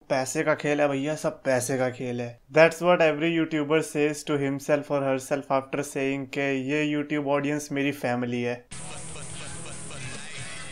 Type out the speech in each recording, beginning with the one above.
पैसे का खेल है भैया, सब पैसे का खेल है। That's what every YouTuber says to himself और हरसेल्फ आफ्टर सेइंग के ये यूट्यूब ऑडियंस मेरी फैमिली है।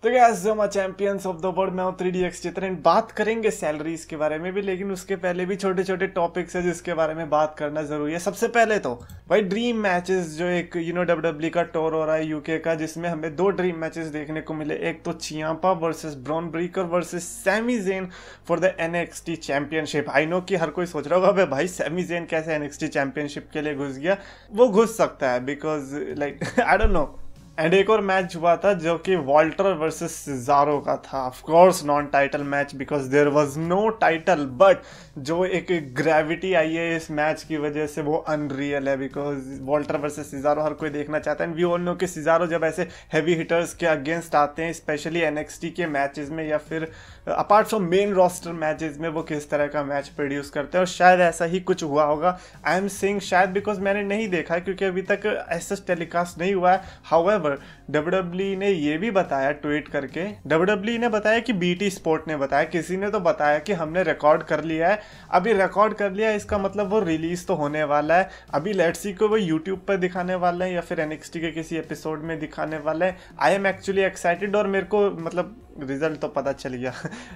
तो गाइस जो मैं चैंपियंस ऑफ द वर्ल्ड में हूँ 3DX चित्रन, बात करेंगे सैलरीज के बारे में भी, लेकिन उसके पहले भी छोटे छोटे टॉपिक्स है जिसके बारे में बात करना जरूरी है। सबसे पहले तो भाई ड्रीम मैचेस, जो एक WWE का टूर हो रहा है यूके का, जिसमें हमें 2 ड्रीम मैचेस देखने को मिले। एक तो Ciampa versus Bron Breakker versus Sami Zayn for the NXT championship. I know कि हर कोई सोच रहा होगा भाई सैमी ज़ेन कैसे NXT चैंपियनशिप के लिए घुस गया। वो घुस सकता है because like I don't know. And एक और मैच हुआ था जो कि वॉल्टर वर्सेस सिजारो का था। Of course non title match because there was no title, but जो एक ग्रेविटी आई है इस मैच की वजह से वो अनरियल है। बिकॉज वॉल्टर वर्सेस सिजारो हर कोई देखना चाहता है। एंड वी ऑल नो कि सिजारो जब ऐसे हैवी हिटर्स के अगेंस्ट आते हैं, स्पेशली NXT के मैचेस में या फिर apart from main roster matches में, वो किस तरह का मैच प्रोड्यूस करते हैं। और शायद ऐसा ही कुछ हुआ होगा। आई एम सेइंग शायद बिकॉज मैंने नहीं देखा है क्योंकि अभी तक ऐसा टेलीकास्ट नहीं हुआ है। हाउएवर WWE ने ये भी बताया ट्वीट करके, WWE ने बताया कि BT स्पोर्ट ने बताया, किसी ने तो बताया कि हमने रिकॉर्ड कर लिया है। अभी रिकॉर्ड कर लिया है इसका मतलब वो रिलीज तो होने वाला है। अभी लेट्स सी को वो यूट्यूब पर दिखाने वाले हैं या फिर NXT के किसी एपिसोड में दिखाने वाले हैं। आई एम एक्चुअली एक्साइटेड और मेरे को मतलब रिजल्ट तो पता चल गया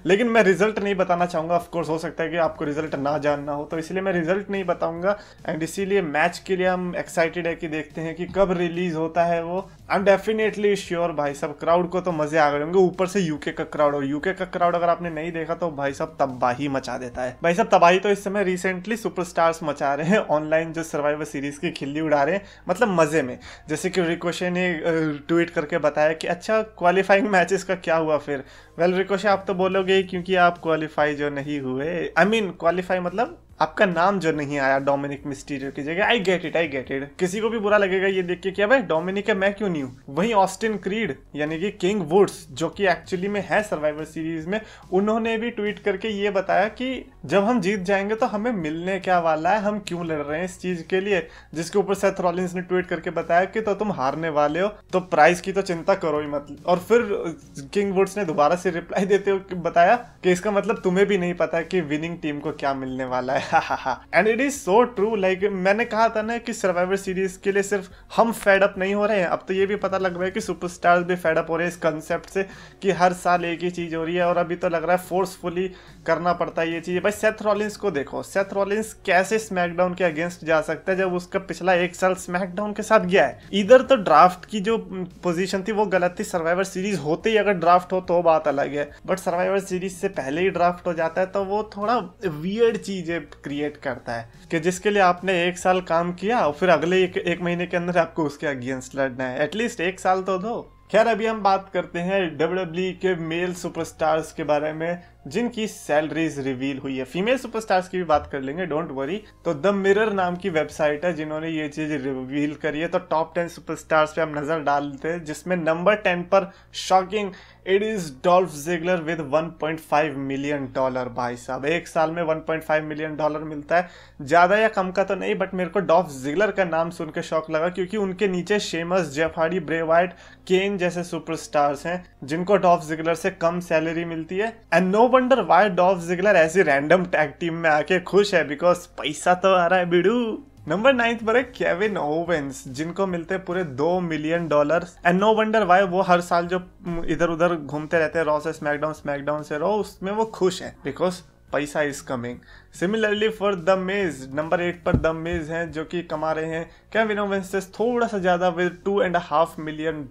लेकिन मैं रिजल्ट नहीं बताना चाहूँगा। ऑफकोर्स हो सकता है कि आपको रिजल्ट ना जानना हो, तो इसीलिए मैं रिजल्ट नहीं बताऊंगा। एंड इसीलिए मैच के लिए हम एक्साइटेड है कि देखते हैं कि कब रिलीज होता है वो। आई एम डेफिनेटली श्योर भाई सब क्राउड को तो मजे आ गए होंगे। ऊपर से यूके का क्राउड, और यूके का क्राउड अगर आपने नहीं देखा तो भाई सब तबाही मचा देता है। भाई सब तबाही तो इस समय रिसेंटली सुपरस्टार्स मचा रहे हैं ऑनलाइन, जो सर्वाइवर सीरीज की खिल्ली उड़ा रहे हैं, मतलब मजे में। जैसे कि रिकोशे ने ट्वीट करके बताया कि अच्छा क्वालिफाइंग मैचेस का क्या हुआ फिर। वेल रिकोशे आप तो बोलोगे क्योंकि आप क्वालिफाई जो नहीं हुए, आई मीन क्वालिफाई मतलब आपका नाम जो नहीं आया डोमिनिक मिस्टीरियो की जगह। I get it. किसी को भी बुरा लगेगा ये देख के कि भाई डोमिनिक है मैं क्यों नहीं हूँ। वहीं ऑस्टिन क्रीड यानी कि किंग वुड्स, जो कि एक्चुअली में है सर्वाइवर सीरीज में, उन्होंने भी ट्वीट करके ये बताया कि जब हम जीत जाएंगे तो हमें मिलने क्या वाला है, हम क्यों लड़ रहे हैं इस चीज के लिए। जिसके ऊपर सेथ रॉलिंस ने ट्वीट करके बताया कि तो तुम हारने वाले हो तो प्राइस की तो चिंता करो ही मत। और फिर किंग वुड्स ने दोबारा से रिप्लाई देते हुए बताया कि इसका मतलब तुम्हें भी नहीं पता कि विनिंग टीम को क्या मिलने वाला है। And it is so true. Like मैंने कहा था ना कि सर्वाइवर सीरीज के लिए सिर्फ हम फेड अप नहीं हो रहे हैं, अब तो ये भी पता लग रहा है कि सुपरस्टार्स भी फेड अप हो रहे हैं इस कंसेप्ट से कि हर साल एक ही चीज हो रही है। और अभी तो लग रहा है फोर्सफुली करना पड़ता है ये चीज। भाई सेथ रॉलिंस को देखो, सेथ रॉलिंस कैसे स्मैकडाउन के अगेंस्ट जा सकता है जब उसका पिछला 1 साल स्मैकडाउन के साथ गया है। इधर तो ड्राफ्ट की जो पोजीशन थी वो गलत थी, सर्वाइवर सीरीज होते ही अगर ड्राफ्ट हो तो बात अलग है, बट सर्वाइवर सीरीज से पहले ही ड्राफ्ट हो जाता है तो वो थोड़ा वियर्ड चीजें क्रिएट करता है कि जिसके लिए आपने 1 साल काम किया और फिर अगले एक महीने के अंदर आपको उसके अगेंस्ट लड़ना है। एटलीस्ट 1 साल तो दो। खैर अभी हम बात करते हैं WWE के मेल सुपरस्टार्स के बारे में जिनकी सैलरीज रिवील हुई है। फीमेल सुपरस्टार्स की भी बात कर लेंगे, डोंट वरी। तो द मिरर नाम की वेबसाइट है जिन्होंने ये चीज रिवील करी है। तो टॉप 10 सुपरस्टार्स पे हम नजर डालते हैं, जिसमें नंबर 10 पर shocking it is Dolph Ziggler with $1.5 million. भाई साहब 1 साल में $1.5 मिलियन मिलता है। ज्यादा या कम का तो नहीं, बट मेरे को डॉल्फ जिगलर का नाम सुन के शौक लगा क्योंकि उनके नीचे Sheamus, Jeff Hardy, Bray Wyatt, Kane जैसे सुपरस्टार्स हैं जिनको डॉल्फ जिगलर से कम सैलरी मिलती है। And no wonder why Dolph Ziggler ऐसी रैंडम टैग टीम में आके खुश है, बिकॉज पैसा तो आ रहा है बिडू। नंबर 9 पर है केविन ओवेंस जिनको मिलते हैं पूरे $2 million. And no wonder why वो हर साल जो इधर उधर घूमते रहते हैं रॉ से स्मैकडाउन से रॉ, उसमें वो खुश है बिकॉज पैसा is coming. Similarly for the Miz, number 8 पर द मिज हैं जो कि कमा रहे हैं केविन ओवेंस से थोड़ा सा ज्यादा विद $2.5 मिलियन।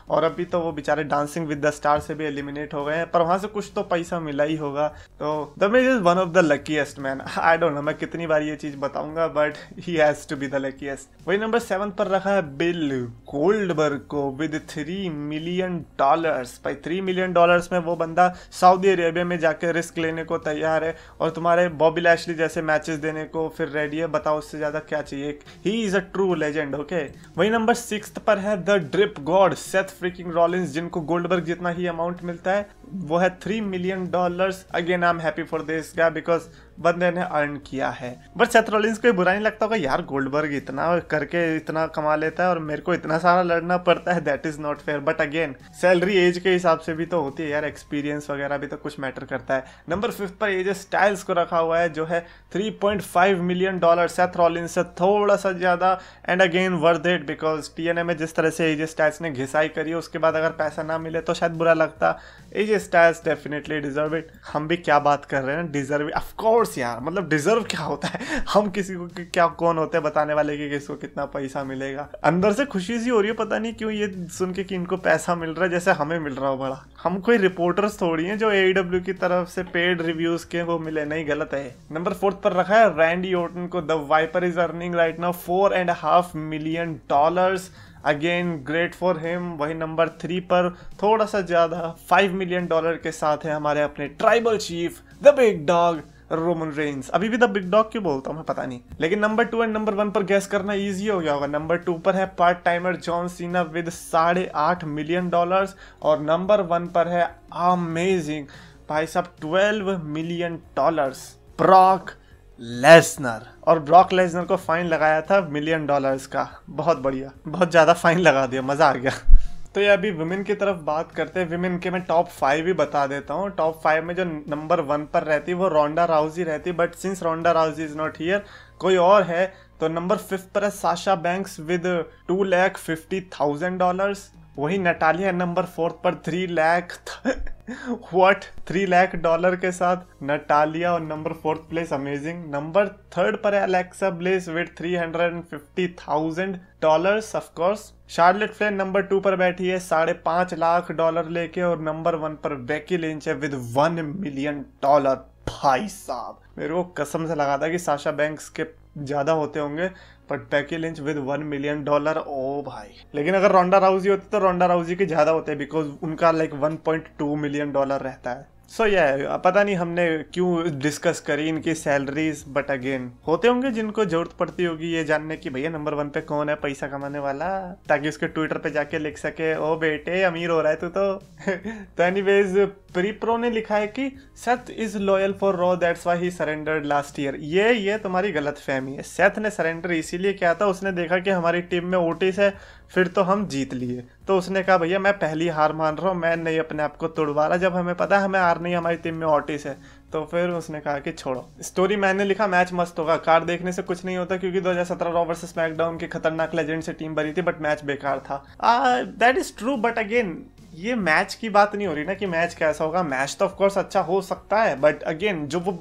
और अभी तो वो बेचारे डांसिंग विद द स्टार से भी एलिमिनेट हो गए हैं, पर वहां से कुछ तो पैसा मिला ही होगा। तो the Miz is one of the luckiest man. I don't know मैं कितनी बार ये चीज बताऊंगा, but he has to be the luckiest. वही नंबर 7 पर रखा है बिल गोल्डबर्ग को विद $3 मिलियन। भाई $3 मिलियन में वो बंदा सऊदी अरेबिया में जाके रिस्क लेने को तैयार है और तुम्हारे बॉबी लैशली जैसे मैचेस देने को फिर रेडी है। बताओ उससे ज्यादा क्या चाहिए। He is a true legend. Okay, वही नंबर 6 पर है the drip God Seth freaking Rollins जिनको गोल्डबर्ग जितना ही अमाउंट मिलता है, वो है $3 million. Again I am happy for this guy because बंदे ने अर्न किया है। बट सेथ रॉलिंस को बुरा नहीं लगता होगा यार गोल्डबर्ग इतना करके इतना कमा लेता है और मेरे को इतना सारा लड़ना पड़ता है, that is not fair. But again salary age के हिसाब से भी तो होती है यार, एक्सपीरियंस वगैरह भी तो कुछ मैटर करता है। नंबर 5 पर एजे स्टाइल्स को रखा हुआ है जो है $3.5 मिलियन। सेथ रॉलिंस से थोड़ा सा ज़्यादा, and again worth it because TNA में जिस तरह से एजे स्टाइल्स ने घिसाई करी उसके बाद अगर पैसा ना मिले तो शायद बुरा लगता। AJ Styles definitely deserve it. हम भी क्या बात कर रहे हैं, डिजर्व इट ऑफ कोर्स यार, मतलब डिजर्व क्या होता है, हम किसी को क्या कौन होते हैं बताने वाले कि किसको कितना पैसा मिलेगा। अंदर से खुशी सी हो रही है, पता नहीं क्यों ये सुन के कि इनको पैसा मिल रहा है जैसे हमें मिल रहा हो बड़ा। हम कोई रिपोर्टर्स थोड़ी हैं जो AEW की तरफ से पेड रिव्यूज के वो मिले, नहीं गलत है। नंबर 4 पर रखा है रैंडी ऑर्टन को। The Viper is earning right now $4.5 million. Again great for him. वही नंबर 3 पर थोड़ा सा ज्यादा $5 मिलियन के साथ है हमारे अपने tribal chief the big dog Roman Reigns. अभी भी द बिग डॉग क्यों बोलता हूँ मैं पता नहीं, लेकिन नंबर 2 एंड नंबर 1 पर गैस करना इजी हो गया होगा। नंबर 2 पर है part timer John Cena with $8.5 million, और नंबर 1 पर है अमेजिंग भाई साहब $12 मिलियन ब्रॉक लेसनर। और ब्रॉक लेसनर को फाइन लगाया था $1 मिलियन का। बहुत बढ़िया, बहुत ज़्यादा फाइन लगा दिया, मज़ा आ गया। तो ये अभी विमेन की तरफ बात करते हैं। विमेन के मैं टॉप 5 ही बता देता हूँ। टॉप 5 में जो नंबर 1 पर रहती वो रोंडा राउजी रहती, but since Ronda Rousey is not here कोई और है, तो नंबर 5 पर है साशा बैंक्स विद $250,000। वही नटालिया नंबर 4 पर $3 लाख के साथ नटालिया और number 4th place amazing. Number 3 पर है Alexa bliss with $350,000 of course. Charlotte Flair number 2 पर बैठी है $5.5 लाख लेके, और नंबर 1 पर बेकी लिंच है विद $1 मिलियन। भाई साहब मेरे को कसम से लगा था कि साशा बैंक्स के ज्यादा होते होंगे, but Becky Lynch with $1 million. ओ भाई, लेकिन अगर रोंडा राउजी होती तो रोंडा राउजी के ज्यादा होते बिकॉज उनका लाइक $1.2 मिलियन रहता है। सो ये पता नहीं हमने क्यों डिस्कस करी इनकी सैलरीज, बट अगेन होते होंगे जिनको जरूरत पड़ती होगी ये जानने की भैया नंबर 1 पे कौन है पैसा कमाने वाला, ताकि उसके ट्विटर पे जाके लिख सके ओ बेटे अमीर हो रहा है तू तो एनीवेज प्री प्रो ने लिखा है कि Seth is loyal for raw that's why he surrendered last year. ये तुम्हारी गलत फहमी है। सेथ ने सरेंडर इसीलिए किया था, उसने देखा कि हमारी टीम में ओटिस है, फिर तो हम जीत लिए, तो उसने कहा भैया मैं पहली हार मान रहा हूँ, मैं नहीं अपने आप को तोड़वा रहा, जब हमें पता है हमें हार नहीं, हमारी टीम में ऑटिस है, तो फिर उसने कहा कि छोड़ो। स्टोरी मैंने लिखा मैच मस्त होगा, कार्ड देखने से कुछ नहीं होता क्योंकि 2017 रॉ वर्सेस स्मैकडाउन की खतरनाक लेजेंड से टीम बनी थी, बट मैच बेकार था। That is true, but again ये मैच की बात नहीं हो रही ना कि मैच कैसा होगा। मैच तो ऑफ कोर्स अच्छा हो सकता है, बट अगेन जो वो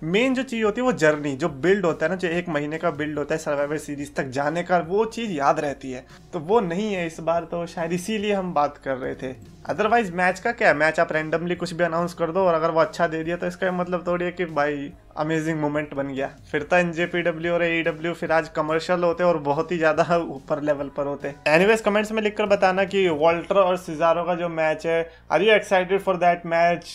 मेन जो चीज़ होती है वो जर्नी, जो बिल्ड होता है ना, जो 1 महीने का बिल्ड होता है सर्वाइवर सीरीज तक जाने का, वो चीज़ याद रहती है, तो वो नहीं है इस बार, तो शायद इसीलिए हम बात कर रहे थे। अदरवाइज मैच का क्या है, मैच आप रैंडमली कुछ भी अनाउंस कर दो और अगर वो अच्छा दे दिया तो इसका मतलब थोड़ी है कि भाई अमेजिंग मोमेंट बन गया। फिर तो NJPW और AEW फिर आज कमर्शियल होते और बहुत ही ज्यादा ऊपर लेवल पर होते। एनीवेज कमेंट्स में लिखकर बताना कि वॉल्टर और सिजारो का जो मैच है, are you excited for that match?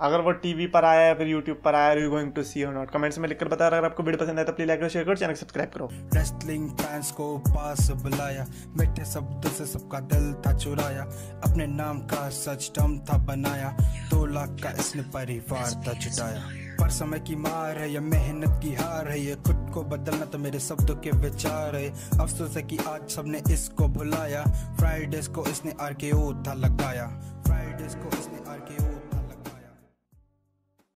अगर वो टीवी पर आया है फिर यूट्यूब पर आया, आर यू गोइंग टू सी और नॉट? कमेंट्स में लिखकर बता। अगर आपको वीडियो पसंद है तो प्लीज लाइक करो, शेयर करो, चैनल सब्सक्राइब करो। रेसलिंग फैंस को पास बुलाया, मीठे शब्दों से सबका दिल था चुराया, अपने नाम का सच दम था बनाया, 2 लाख का इसने परिवार था जुटाया। पर समय की मार है या मेहनत की हार है, ये खुद को बदलना तो मेरे शब्दों के विचार है। अफसोस है कि आज सबने इसको भुलाया, फ्राइडेज को इसने RKO था लगाया, फ्राइडेज को इसने RKO